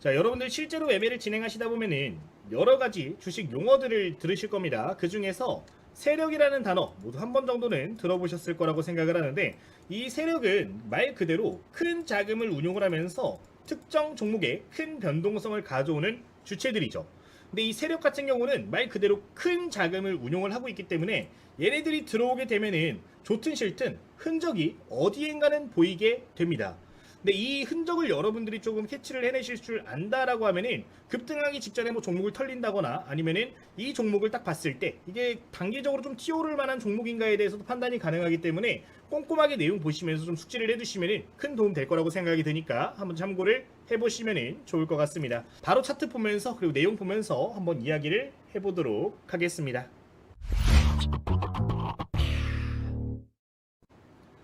자, 여러분들 실제로 매매를 진행하시다 보면은 여러 가지 주식 용어들을 들으실 겁니다. 그 중에서 세력이라는 단어 모두 한 번 정도는 들어보셨을 거라고 생각을 하는데, 이 세력은 말 그대로 큰 자금을 운용을 하면서 특정 종목에 큰 변동성을 가져오는 주체들이죠. 근데 이 세력 같은 경우는 말 그대로 큰 자금을 운용을 하고 있기 때문에 얘네들이 들어오게 되면은 좋든 싫든 흔적이 어디엔가는 보이게 됩니다. 근데 이 흔적을 여러분들이 조금 캐치를 해내실 줄 안다라고 하면은 급등하기 직전에 뭐 종목을 털린다거나 아니면은 이 종목을 딱 봤을 때 이게 단기적으로 좀 튀어오를 만한 종목인가에 대해서도 판단이 가능하기 때문에 꼼꼼하게 내용 보시면서 좀 숙지를 해두시면은 큰 도움 될 거라고 생각이 드니까 한번 참고를 해보시면은 좋을 것 같습니다. 바로 차트 보면서 그리고 내용 보면서 한번 이야기를 해보도록 하겠습니다.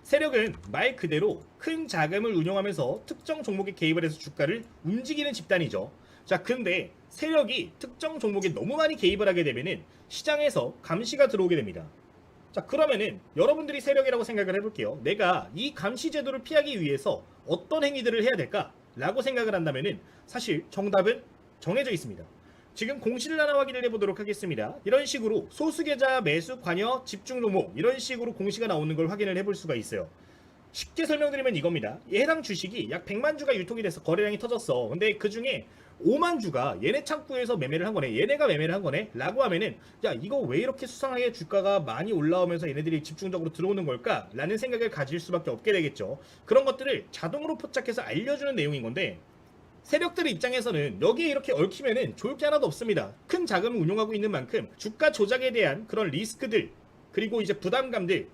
세력은 말 그대로 큰 자금을 운용하면서 특정 종목에 개입을 해서 주가를 움직이는 집단이죠. 자, 근데 세력이 특정 종목에 너무 많이 개입을 하게 되면은 시장에서 감시가 들어오게 됩니다. 자, 그러면은 여러분들이 세력이라고 생각을 해볼게요. 내가 이 감시 제도를 피하기 위해서 어떤 행위들을 해야 될까? 라고 생각을 한다면은 사실 정답은 정해져 있습니다. 지금 공시를 하나 확인을 해보도록 하겠습니다. 이런 식으로 소수계좌 매수 관여 집중 종목, 이런 식으로 공시가 나오는 걸 확인을 해볼 수가 있어요. 쉽게 설명드리면 이겁니다. 해당 주식이 약 100만 주가 유통이 돼서 거래량이 터졌어. 근데 그 중에 5만 주가 얘네 창구에서 매매를 한 거네, 얘네가 매매를 한 거네 라고 하면은, 야, 이거 왜 이렇게 수상하게 주가가 많이 올라오면서 얘네들이 집중적으로 들어오는 걸까? 라는 생각을 가질 수밖에 없게 되겠죠. 그런 것들을 자동으로 포착해서 알려주는 내용인 건데, 세력들의 입장에서는 여기에 이렇게 얽히면은 좋을 게 하나도 없습니다. 큰 자금을 운용하고 있는 만큼 주가 조작에 대한 그런 리스크들, 그리고 이제 부담감들,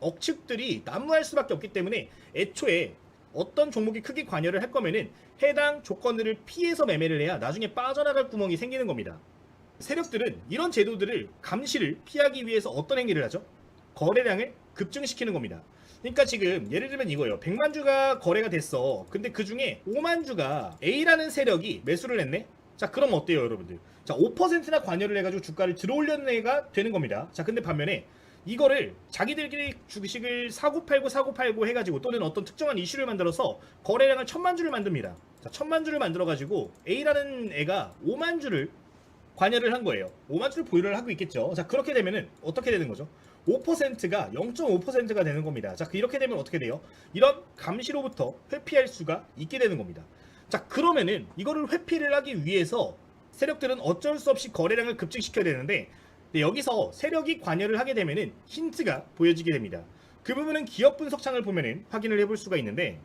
억측들이 난무할 수밖에 없기 때문에 애초에 어떤 종목이 크게 관여를 할 거면은 해당 조건들을 피해서 매매를 해야 나중에 빠져나갈 구멍이 생기는 겁니다. 세력들은 이런 제도들을, 감시를 피하기 위해서 어떤 행위를 하죠? 거래량을 급증시키는 겁니다. 그러니까 지금 예를 들면 이거예요. 100만 주가 거래가 됐어. 근데 그 중에 5만 주가 A라는 세력이 매수를 했네. 자, 그럼 어때요, 여러분들? 자, 5%나 관여를 해가지고 주가를 들어올려는 애가 되는 겁니다. 자, 근데 반면에 이거를 자기들끼리 주식을 사고 팔고 해가지고, 또는 어떤 특정한 이슈를 만들어서 거래량을 1000만 주를 만듭니다. 자, 1000만 주를 만들어가지고 A라는 애가 5만 주를 관여를 한 거예요. 5만 주를 보유를 하고 있겠죠. 자, 그렇게 되면은 어떻게 되는 거죠? 5%가 0.5%가 되는 겁니다. 자, 이렇게 되면 어떻게 돼요? 이런 감시로부터 회피할 수가 있게 되는 겁니다. 자, 그러면은 이거를 회피를 하기 위해서 세력들은 어쩔 수 없이 거래량을 급증시켜야 되는데, 여기서 세력이 관여를 하게 되면은 힌트가 보여지게 됩니다. 그 부분은 기업 분석창을 보면은 확인을 해볼 수가 있는데,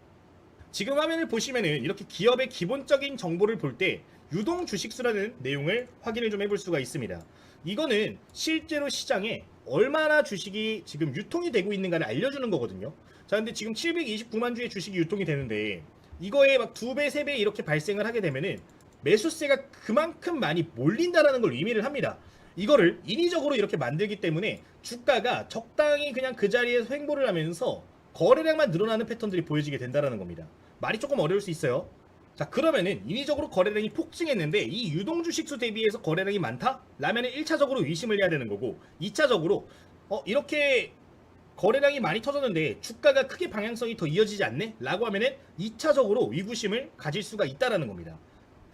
지금 화면을 보시면은 이렇게 기업의 기본적인 정보를 볼 때 유동 주식수라는 내용을 확인을 좀 해볼 수가 있습니다. 이거는 실제로 시장에 얼마나 주식이 지금 유통이 되고 있는가를 알려주는 거거든요. 자, 근데 지금 729만 주의 주식이 유통이 되는데 이거에 막 2배, 3배 이렇게 발생을 하게 되면은 매수세가 그만큼 많이 몰린다라는 걸 의미를 합니다. 이거를 인위적으로 이렇게 만들기 때문에 주가가 적당히 그냥 그 자리에서 횡보를 하면서 거래량만 늘어나는 패턴들이 보여지게 된다는 겁니다. 말이 조금 어려울 수 있어요. 자, 그러면은 인위적으로 거래량이 폭증했는데 이 유동주식수 대비해서 거래량이 많다? 라면은 1차적으로 의심을 해야 되는 거고, 2차적으로 이렇게 거래량이 많이 터졌는데 주가가 크게 방향성이 더 이어지지 않네? 라고 하면은 2차적으로 의구심을 가질 수가 있다는 겁니다.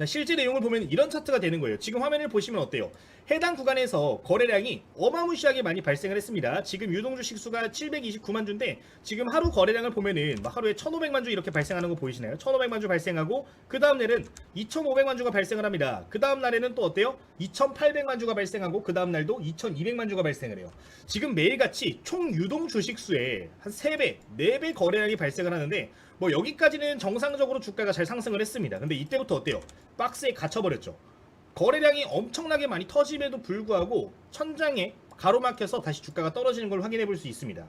실제 내용을 보면 이런 차트가 되는 거예요. 지금 화면을 보시면 어때요? 해당 구간에서 거래량이 어마무시하게 많이 발생을 했습니다. 지금 유동주식 수가 729만 주인데 지금 하루 거래량을 보면은 하루에 1500만 주 이렇게 발생하는 거 보이시나요? 1500만 주 발생하고 그 다음 날은 2500만 주가 발생을 합니다. 그 다음 날에는 또 어때요? 2800만 주가 발생하고 그 다음 날도 2200만 주가 발생을 해요. 지금 매일같이 총 유동주식 수의 한 3배, 4배 거래량이 발생을 하는데, 뭐 여기까지는 정상적으로 주가가 잘 상승을 했습니다. 근데 이때부터 어때요? 박스에 갇혀버렸죠. 거래량이 엄청나게 많이 터짐에도 불구하고 천장에 가로막혀서 다시 주가가 떨어지는 걸 확인해 볼 수 있습니다.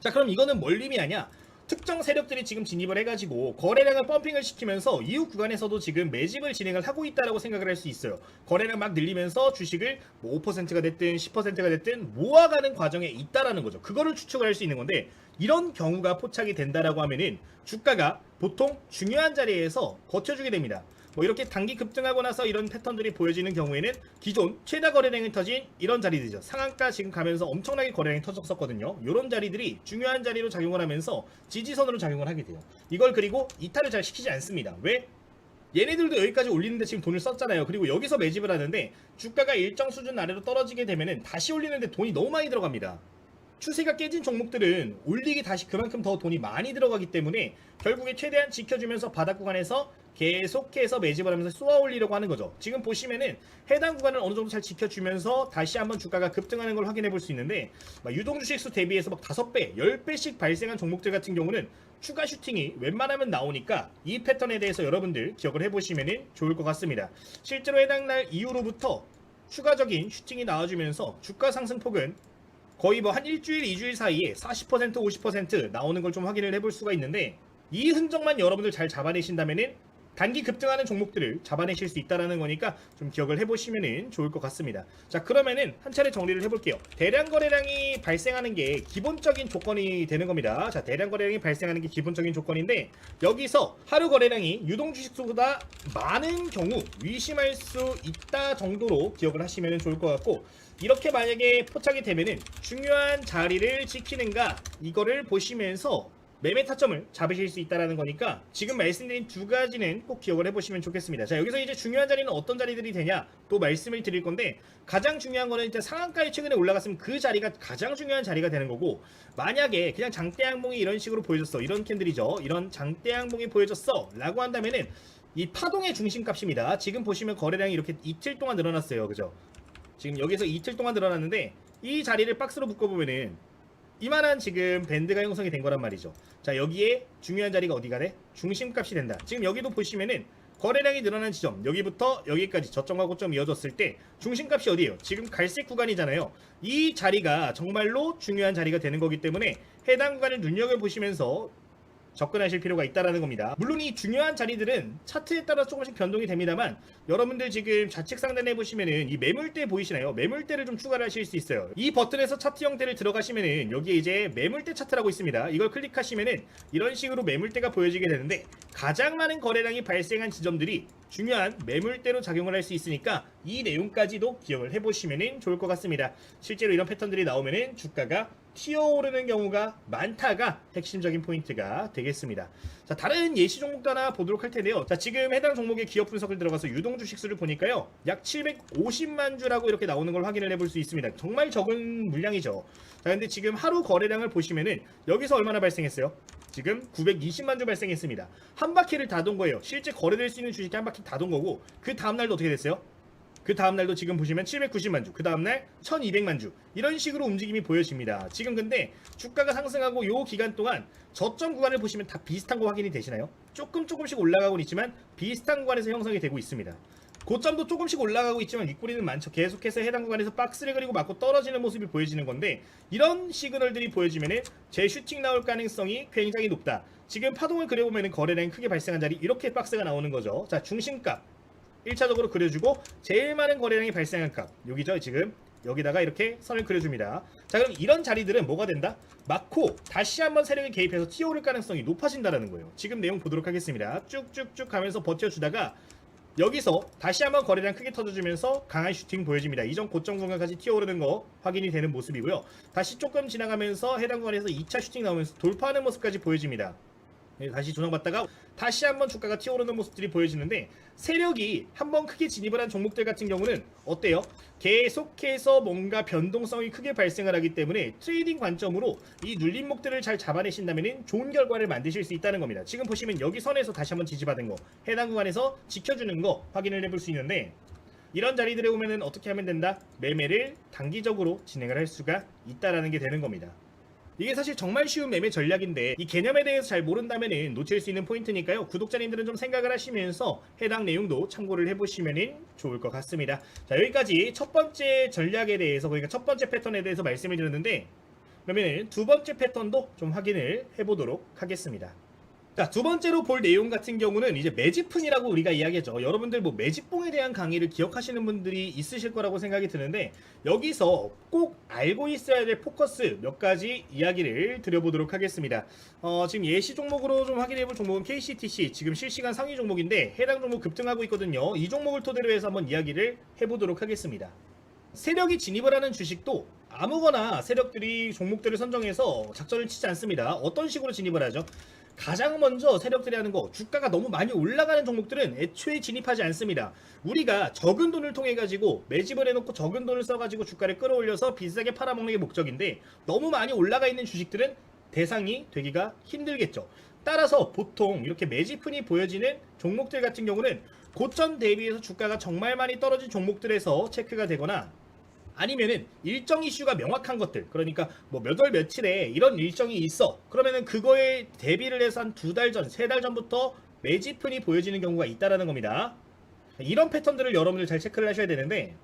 자, 그럼 이거는 뭘 의미하냐? 특정 세력들이 지금 진입을 해가지고 거래량을 펌핑을 시키면서 이후 구간에서도 지금 매집을 진행을 하고 있다라고 생각을 할 수 있어요. 거래량 막 늘리면서 주식을 뭐 5%가 됐든 10%가 됐든 모아가는 과정에 있다라는 거죠. 그거를 추측을 할 수 있는 건데, 이런 경우가 포착이 된다라고 하면은 주가가 보통 중요한 자리에서 버텨주게 됩니다. 뭐 이렇게 단기 급등하고 나서 이런 패턴들이 보여지는 경우에는 기존 최다 거래량이 터진 이런 자리들이죠. 상한가 지금 가면서 엄청나게 거래량이 터졌었거든요. 이런 자리들이 중요한 자리로 작용을 하면서 지지선으로 작용을 하게 돼요. 이걸 그리고 이탈을 잘 시키지 않습니다. 왜? 얘네들도 여기까지 올리는데 지금 돈을 썼잖아요. 그리고 여기서 매집을 하는데 주가가 일정 수준 아래로 떨어지게 되면은 다시 올리는데 돈이 너무 많이 들어갑니다. 추세가 깨진 종목들은 올리기 다시 그만큼 더 돈이 많이 들어가기 때문에 결국에 최대한 지켜주면서 바닥 구간에서 계속해서 매집을 하면서 쏘아 올리려고 하는 거죠. 지금 보시면은 해당 구간을 어느 정도 잘 지켜주면서 다시 한번 주가가 급등하는 걸 확인해 볼 수 있는데 유동 주식수 대비해서 막 5배, 10배씩 발생한 종목들 같은 경우는 추가 슈팅이 웬만하면 나오니까 이 패턴에 대해서 여러분들 기억을 해보시면 좋을 것 같습니다. 실제로 해당 날 이후로부터 추가적인 슈팅이 나와주면서 주가 상승폭은 거의 뭐 한 일주일, 2주일 사이에 40%, 50% 나오는 걸 좀 확인을 해볼 수가 있는데 이 흔적만 여러분들 잘 잡아내신다면은 단기 급등하는 종목들을 잡아내실 수 있다는 거니까 좀 기억을 해보시면 좋을 것 같습니다. 자, 그러면은 한 차례 정리를 해볼게요. 대량 거래량이 발생하는 게 기본적인 조건이 되는 겁니다. 자, 대량 거래량이 발생하는 게 기본적인 조건인데 여기서 하루 거래량이 유동 주식수보다 많은 경우 의심할 수 있다 정도로 기억을 하시면 좋을 것 같고, 이렇게 만약에 포착이 되면은 중요한 자리를 지키는가 이거를 보시면서 매매 타점을 잡으실 수 있다는 거니까 지금 말씀드린 두 가지는 꼭 기억을 해보시면 좋겠습니다. 자, 여기서 이제 중요한 자리는 어떤 자리들이 되냐 또 말씀을 드릴 건데, 가장 중요한 거는 일단 상한가에 최근에 올라갔으면 그 자리가 가장 중요한 자리가 되는 거고, 만약에 그냥 장대 양봉이 이런 식으로 보여졌어, 이런 캔들이죠, 이런 장대 양봉이 보여졌어 라고 한다면은 이 파동의 중심값입니다. 지금 보시면 거래량이 이렇게 이틀 동안 늘어났어요, 그죠? 지금 여기서 이틀 동안 늘어났는데 이 자리를 박스로 묶어보면은 이만한 지금 밴드가 형성이 된 거란 말이죠. 자, 여기에 중요한 자리가 어디가 돼? 중심값이 된다. 지금 여기도 보시면은 거래량이 늘어난 지점, 여기부터 여기까지 저점과 고점 이어졌을 때 중심값이 어디예요? 지금 갈색 구간이잖아요. 이 자리가 정말로 중요한 자리가 되는 거기 때문에 해당 구간을 눈여겨보시면서 접근하실 필요가 있다는 겁니다. 물론 이 중요한 자리들은 차트에 따라 조금씩 변동이 됩니다만, 여러분들 지금 좌측 상단에 보시면은 이 매물대 보이시나요? 매물대를 좀 추가를 하실 수 있어요. 이 버튼에서 차트 형태를 들어가시면은 여기에 이제 매물대 차트라고 있습니다. 이걸 클릭하시면은 이런 식으로 매물대가 보여지게 되는데, 가장 많은 거래량이 발생한 지점들이 중요한 매물대로 작용을 할 수 있으니까 이 내용까지도 기억을 해보시면 좋을 것 같습니다. 실제로 이런 패턴들이 나오면은 주가가 튀어오르는 경우가 많다가 핵심적인 포인트가 되겠습니다. 자, 다른 예시 종목도 하나 보도록 할 텐데요. 자, 지금 해당 종목의 기업 분석을 들어가서 유동 주식수를 보니까요, 약 750만 주라고 이렇게 나오는 걸 확인을 해볼 수 있습니다. 정말 적은 물량이죠. 자, 근데 지금 하루 거래량을 보시면은 여기서 얼마나 발생했어요? 지금 920만 주 발생했습니다. 한 바퀴를 다 돈 거예요. 실제 거래될 수 있는 주식이 한 바퀴 다 돈 거고, 그 다음날도 어떻게 됐어요? 그 다음날도 지금 보시면 790만 주, 그 다음날 1200만 주, 이런 식으로 움직임이 보여집니다. 지금 근데 주가가 상승하고 요 기간 동안 저점 구간을 보시면 다 비슷한 거 확인이 되시나요? 조금씩 올라가고 있지만 비슷한 구간에서 형성이 되고 있습니다. 고점도 조금씩 올라가고 있지만 윗꼬리는 많죠. 계속해서 해당 구간에서 박스를 그리고 맞고 떨어지는 모습이 보여지는 건데, 이런 시그널들이 보여지면은 재슈팅 나올 가능성이 굉장히 높다. 지금 파동을 그려보면은 거래량이 크게 발생한 자리, 이렇게 박스가 나오는 거죠. 자, 중심값 1차적으로 그려주고 제일 많은 거래량이 발생한 값 여기죠. 지금 여기다가 이렇게 선을 그려줍니다. 자, 그럼 이런 자리들은 뭐가 된다? 맞고 다시 한번 세력이 개입해서 튀어오를 가능성이 높아진다는 거예요. 지금 내용 보도록 하겠습니다. 쭉쭉쭉 가면서 버텨주다가 여기서 다시 한번 거래량 크게 터져주면서 강한 슈팅 보여집니다. 이전 고점 구간까지 튀어오르는 거 확인이 되는 모습이고요. 다시 조금 지나가면서 해당 구간에서 2차 슈팅 나오면서 돌파하는 모습까지 보여집니다. 다시 조정받다가 다시 한번 주가가 튀어오르는 모습들이 보여지는데, 세력이 한번 크게 진입을 한 종목들 같은 경우는 어때요? 계속해서 뭔가 변동성이 크게 발생을 하기 때문에 트레이딩 관점으로 이 눌림목들을 잘 잡아내신다면 좋은 결과를 만드실 수 있다는 겁니다. 지금 보시면 여기 선에서 다시 한번 지지받은 거, 해당 구간에서 지켜주는 거 확인을 해볼 수 있는데, 이런 자리들에 오면은 어떻게 하면 된다? 매매를 단기적으로 진행을 할 수가 있다라는 게 되는 겁니다. 이게 사실 정말 쉬운 매매 전략인데 이 개념에 대해서 잘 모른다면 놓칠 수 있는 포인트니까요. 구독자님들은 좀 생각을 하시면서 해당 내용도 참고를 해보시면 좋을 것 같습니다. 자, 여기까지 첫 번째 전략에 대해서, 그러니까 첫 번째 패턴에 대해서 말씀을 드렸는데, 그러면 두 번째 패턴도 좀 확인을 해보도록 하겠습니다. 자, 두 번째로 볼 내용 같은 경우는 이제 매집푼이라고 우리가 이야기하죠. 여러분들 뭐 매집봉에 대한 강의를 기억하시는 분들이 있으실 거라고 생각이 드는데, 여기서 꼭 알고 있어야 될 포커스 몇 가지 이야기를 드려보도록 하겠습니다. 지금 예시 종목으로 좀 확인해 볼 종목은 KCTC, 지금 실시간 상위 종목인데 해당 종목 급등하고 있거든요. 이 종목을 토대로 해서 한번 이야기를 해보도록 하겠습니다. 세력이 진입을 하는 주식도 아무거나 세력들이 종목들을 선정해서 작전을 치지 않습니다. 어떤 식으로 진입을 하죠? 가장 먼저 세력들이 하는 거, 주가가 너무 많이 올라가는 종목들은 애초에 진입하지 않습니다. 우리가 적은 돈을 통해 가지고 매집을 해놓고 적은 돈을 써가지고 주가를 끌어올려서 비싸게 팔아먹는 게 목적인데, 너무 많이 올라가 있는 주식들은 대상이 되기가 힘들겠죠. 따라서 보통 이렇게 매집흔이 보여지는 종목들 같은 경우는 고점 대비해서 주가가 정말 많이 떨어진 종목들에서 체크가 되거나, 아니면은 일정 이슈가 명확한 것들, 그러니까 뭐 몇 월 며칠에 이런 일정이 있어, 그러면은 그거에 대비를 해서 한 2달 전, 3달 전부터 매집흔이 보여지는 경우가 있다라는 겁니다. 이런 패턴들을 여러분들 잘 체크를 하셔야 되는데,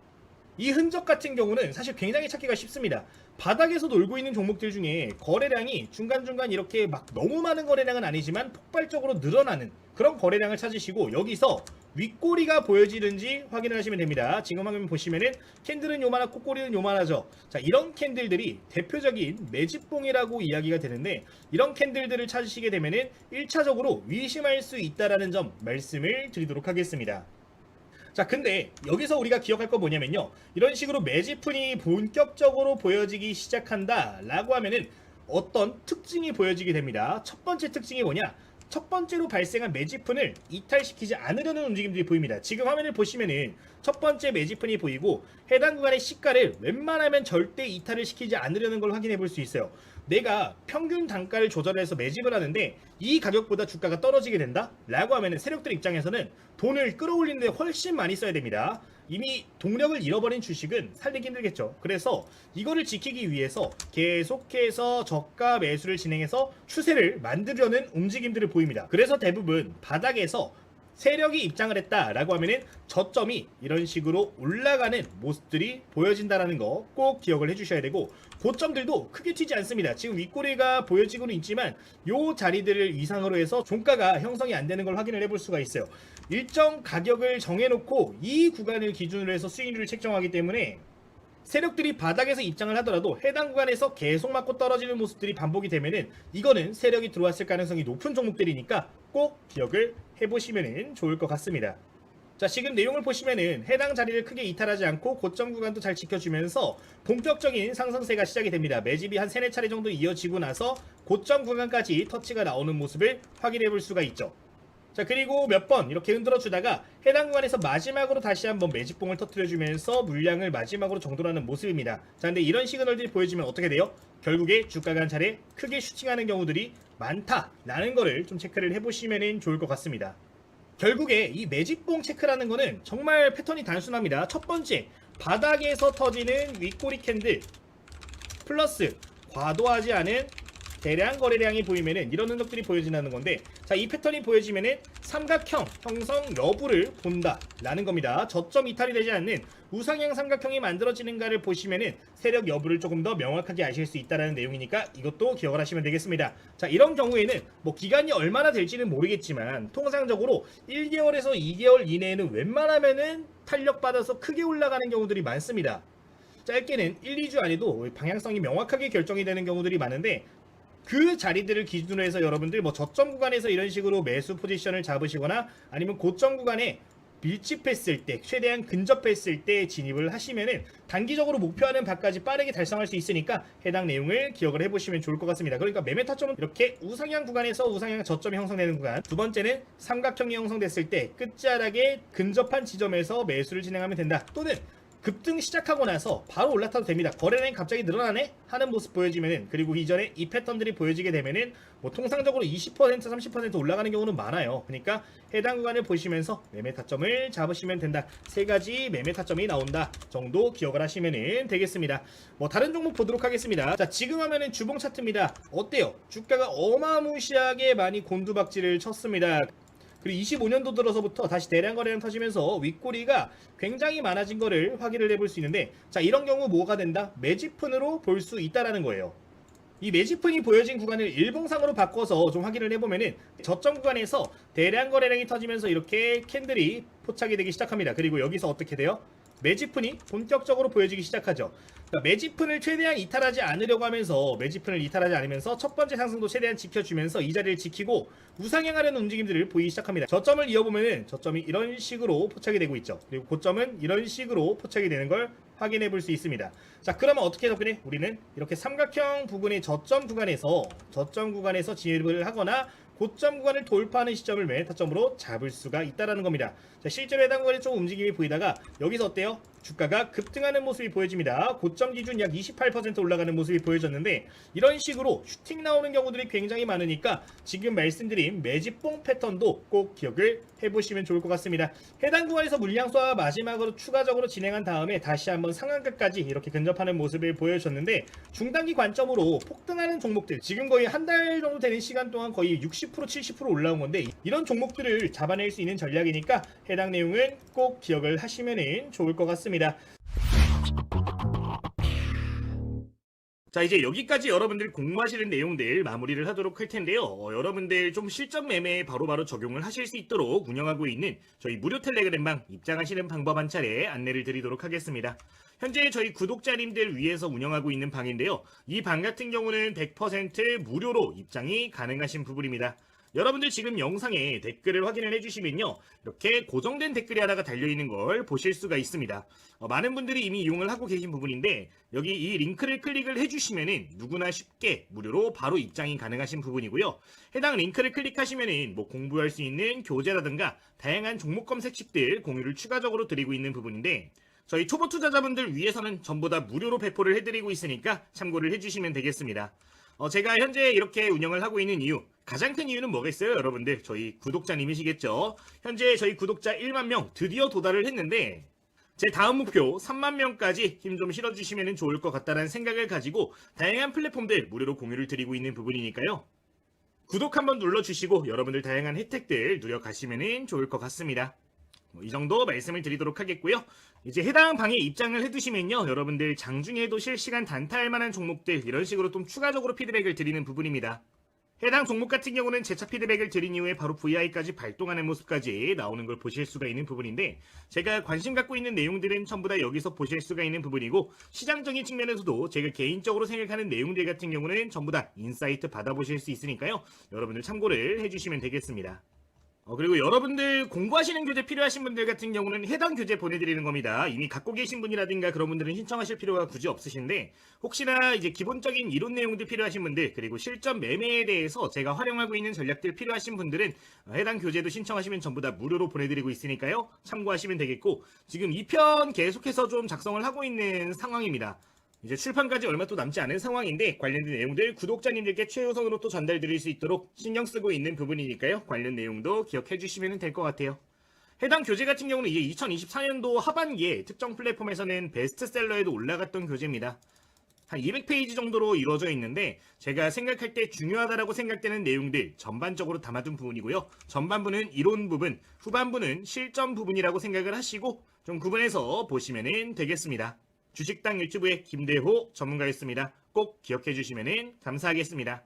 이 흔적 같은 경우는 사실 굉장히 찾기가 쉽습니다. 바닥에서 놀고 있는 종목들 중에 거래량이 중간중간 이렇게 막 너무 많은 거래량은 아니지만 폭발적으로 늘어나는 그런 거래량을 찾으시고, 여기서 윗꼬리가 보여지는지 확인을 하시면 됩니다. 지금 화면 보시면은 캔들은 요만하고 꼬리는 요만하죠. 자, 이런 캔들들이 대표적인 매집봉이라고 이야기가 되는데, 이런 캔들들을 찾으시게 되면은 1차적으로 의심할 수 있다라는 점 말씀을 드리도록 하겠습니다. 자, 근데 여기서 우리가 기억할 거 뭐냐면요, 이런 식으로 매집흔이 본격적으로 보여지기 시작한다 라고 하면은 어떤 특징이 보여지게 됩니다. 첫 번째 특징이 뭐냐, 첫 번째로 발생한 매집흔을 이탈시키지 않으려는 움직임들이 보입니다. 지금 화면을 보시면은 첫 번째 매집흔이 보이고, 해당 구간의 시가를 웬만하면 절대 이탈을 시키지 않으려는 걸 확인해 볼 수 있어요. 내가 평균 단가를 조절해서 매집을 하는데 이 가격보다 주가가 떨어지게 된다 라고 하면은 세력들 입장에서는 돈을 끌어올리는 데 훨씬 많이 써야 됩니다. 이미 동력을 잃어버린 주식은 살리기 힘들겠죠. 그래서 이거를 지키기 위해서 계속해서 저가 매수를 진행해서 추세를 만들려는 움직임들을 보입니다. 그래서 대부분 바닥에서 세력이 입장을 했다라고 하면은 저점이 이런 식으로 올라가는 모습들이 보여진다라는 거 꼭 기억을 해주셔야 되고, 고점들도 크게 튀지 않습니다. 지금 윗꼬리가 보여지고는 있지만 요 자리들을 이상으로 해서 종가가 형성이 안 되는 걸 확인을 해볼 수가 있어요. 일정 가격을 정해놓고 이 구간을 기준으로 해서 수익률을 책정하기 때문에 세력들이 바닥에서 입장을 하더라도 해당 구간에서 계속 맞고 떨어지는 모습들이 반복이 되면은 이거는 세력이 들어왔을 가능성이 높은 종목들이니까 꼭 기억을 해보시면 좋을 것 같습니다. 자, 지금 내용을 보시면은 해당 자리를 크게 이탈하지 않고 고점 구간도 잘 지켜주면서 본격적인 상승세가 시작이 됩니다. 매집이 한 3-4차례 정도 이어지고 나서 고점 구간까지 터치가 나오는 모습을 확인해 볼 수가 있죠. 자, 그리고 몇 번 이렇게 흔들어 주다가 해당 구간에서 마지막으로 다시 한번 매집봉을 터뜨려 주면서 물량을 마지막으로 정돈하는 모습입니다. 자, 근데 이런 시그널들이 보여지면 어떻게 돼요? 결국에 주가가 한 차례 크게 슈팅하는 경우들이 많다라는 거를 좀 체크를 해보시면 좋을 것 같습니다. 결국에 이 매집봉 체크라는 거는 정말 패턴이 단순합니다. 첫 번째, 바닥에서 터지는 윗꼬리 캔들 플러스 과도하지 않은 대량 거래량이 보이면은 이런 흔적들이 보여진다는 건데, 자, 이 패턴이 보여지면은 삼각형 형성 여부를 본다 라는 겁니다. 저점 이탈이 되지 않는 우상향 삼각형이 만들어지는가를 보시면은 세력 여부를 조금 더 명확하게 아실 수 있다는 내용이니까 이것도 기억을 하시면 되겠습니다. 자, 이런 경우에는 뭐 기간이 얼마나 될지는 모르겠지만 통상적으로 1개월에서 2개월 이내에는 웬만하면은 탄력받아서 크게 올라가는 경우들이 많습니다. 짧게는 1-2주 안에도 방향성이 명확하게 결정이 되는 경우들이 많은데, 그 자리들을 기준으로 해서 여러분들 뭐 저점 구간에서 이런 식으로 매수 포지션을 잡으시거나 아니면 고점 구간에 밀집했을 때, 최대한 근접했을 때 진입을 하시면은 단기적으로 목표하는 바까지 빠르게 달성할 수 있으니까 해당 내용을 기억을 해보시면 좋을 것 같습니다. 그러니까 매매 타점은 이렇게 우상향 구간에서 우상향 저점이 형성되는 구간, 두 번째는 삼각형이 형성됐을 때 끝자락에 근접한 지점에서 매수를 진행하면 된다. 또는 급등 시작하고 나서 바로 올라타도 됩니다. 거래량이 갑자기 늘어나네 하는 모습 보여지면은, 그리고 이전에 이 패턴들이 보여지게 되면은 뭐 통상적으로 20% 30% 올라가는 경우는 많아요. 그러니까 해당 구간을 보시면서 매매 타점을 잡으시면 된다. 3가지 매매 타점이 나온다 정도 기억을 하시면 되겠습니다. 뭐 다른 종목 보도록 하겠습니다. 자, 지금 하면은 주봉 차트입니다. 어때요? 주가가 어마무시하게 많이 곤두박질을 쳤습니다. 그리고 25년도 들어서부터 다시 대량 거래량 터지면서 윗꼬리가 굉장히 많아진 거를 확인을 해볼 수 있는데, 자, 이런 경우 뭐가 된다? 매집흔으로 볼 수 있다라는 거예요. 이 매집흔이 보여진 구간을 일봉상으로 바꿔서 좀 확인을 해보면은 저점 구간에서 대량 거래량이 터지면서 이렇게 캔들이 포착이 되기 시작합니다. 그리고 여기서 어떻게 돼요? 매집흔이 본격적으로 보여지기 시작하죠. 그러니까 매집흔을 최대한 이탈하지 않으려고 하면서, 매집흔을 이탈하지 않으면서 첫 번째 상승도 최대한 지켜주면서 이 자리를 지키고 우상향하려는 움직임들을 보이기 시작합니다. 저점을 이어보면은 저점이 이런 식으로 포착이 되고 있죠. 그리고 고점은 이런 식으로 포착이 되는 걸 확인해 볼 수 있습니다. 자, 그러면 어떻게 접근해? 우리는 이렇게 삼각형 부분의 저점 구간에서 진입을 하거나 고점 구간을 돌파하는 시점을 메타점으로 잡을 수가 있다는 겁니다. 자, 실제로 해당 구간에 좀 움직임이 보이다가 여기서 어때요? 주가가 급등하는 모습이 보여집니다. 고점 기준 약 28% 올라가는 모습이 보여졌는데 이런 식으로 슈팅 나오는 경우들이 굉장히 많으니까 지금 말씀드린 매집봉 패턴도 꼭 기억을 해보시면 좋을 것 같습니다. 해당 구간에서 물량소와 마지막으로 추가적으로 진행한 다음에 다시 한번 상한가까지 이렇게 근접하는 모습을 보여줬는데 중단기 관점으로 폭등하는 종목들 지금 거의 한 달 정도 되는 시간 동안 거의 60% 70% 올라온 건데 이런 종목들을 잡아낼 수 있는 전략이니까 해당 내용은 꼭 기억을 하시면 좋을 것 같습니다. 자, 이제 여기까지 여러분들 공부하시는 내용들 마무리를 하도록 할 텐데요. 여러분들 좀 실전 매매에 바로바로 적용을 하실 수 있도록 운영하고 있는 저희 무료 텔레그램방 입장하시는 방법 한 차례 안내를 드리도록 하겠습니다. 현재 저희 구독자님들 위해서 운영하고 있는 방인데요. 이 방 같은 경우는 100% 무료로 입장이 가능하신 부분입니다. 여러분들 지금 영상에 댓글을 확인을 해주시면요. 이렇게 고정된 댓글이 하나가 달려있는 걸 보실 수가 있습니다. 많은 분들이 이미 이용을 하고 계신 부분인데 여기 이 링크를 클릭을 해주시면은 누구나 쉽게 무료로 바로 입장이 가능하신 부분이고요. 해당 링크를 클릭하시면은 뭐 공부할 수 있는 교재라든가 다양한 종목 검색식들 공유를 추가적으로 드리고 있는 부분인데 저희 초보 투자자분들 위해서는 전부 다 무료로 배포를 해드리고 있으니까 참고를 해주시면 되겠습니다. 제가 현재 이렇게 운영을 하고 있는 이유 가장 큰 이유는 뭐겠어요? 여러분들 저희 구독자님이시겠죠? 현재 저희 구독자 1만 명 드디어 도달을 했는데 제 다음 목표 3만 명까지 힘 좀 실어주시면 좋을 것 같다는 생각을 가지고 다양한 플랫폼들 무료로 공유를 드리고 있는 부분이니까요. 구독 한번 눌러주시고 여러분들 다양한 혜택들 누려가시면 좋을 것 같습니다. 이 정도 말씀을 드리도록 하겠고요. 이제 해당 방에 입장을 해두시면요. 여러분들 장중에도 실시간 단타할 만한 종목들 이런 식으로 좀 추가적으로 피드백을 드리는 부분입니다. 해당 종목 같은 경우는 재차 피드백을 드린 이후에 바로 VI까지 발동하는 모습까지 나오는 걸 보실 수가 있는 부분인데 제가 관심 갖고 있는 내용들은 전부 다 여기서 보실 수가 있는 부분이고 시장적인 측면에서도 제가 개인적으로 생각하는 내용들 같은 경우는 전부 다 인사이트 받아보실 수 있으니까요. 여러분들 참고를 해주시면 되겠습니다. 그리고 여러분들 공부하시는 교재 필요하신 분들 같은 경우는 해당 교재 보내드리는 겁니다. 이미 갖고 계신 분이라든가 그런 분들은 신청하실 필요가 굳이 없으신데 혹시나 이제 기본적인 이론 내용들 필요하신 분들 그리고 실전 매매에 대해서 제가 활용하고 있는 전략들 필요하신 분들은 해당 교재도 신청하시면 전부 다 무료로 보내드리고 있으니까요. 참고하시면 되겠고 지금 2편 계속해서 좀 작성을 하고 있는 상황입니다. 이제 출판까지 얼마 또 남지 않은 상황인데 관련된 내용들 구독자님들께 최우선으로 또 전달드릴 수 있도록 신경 쓰고 있는 부분이니까요. 관련 내용도 기억해 주시면 될 것 같아요. 해당 교재 같은 경우는 이제 2024년도 하반기에 특정 플랫폼에서는 베스트셀러에도 올라갔던 교재입니다. 한 200페이지 정도로 이루어져 있는데 제가 생각할 때 중요하다라고 생각되는 내용들 전반적으로 담아둔 부분이고요. 전반부는 이론 부분, 후반부는 실전 부분이라고 생각을 하시고 좀 구분해서 보시면 되겠습니다. 주식당 유튜브의 김대호 전문가였습니다. 꼭 기억해 주시면 감사하겠습니다.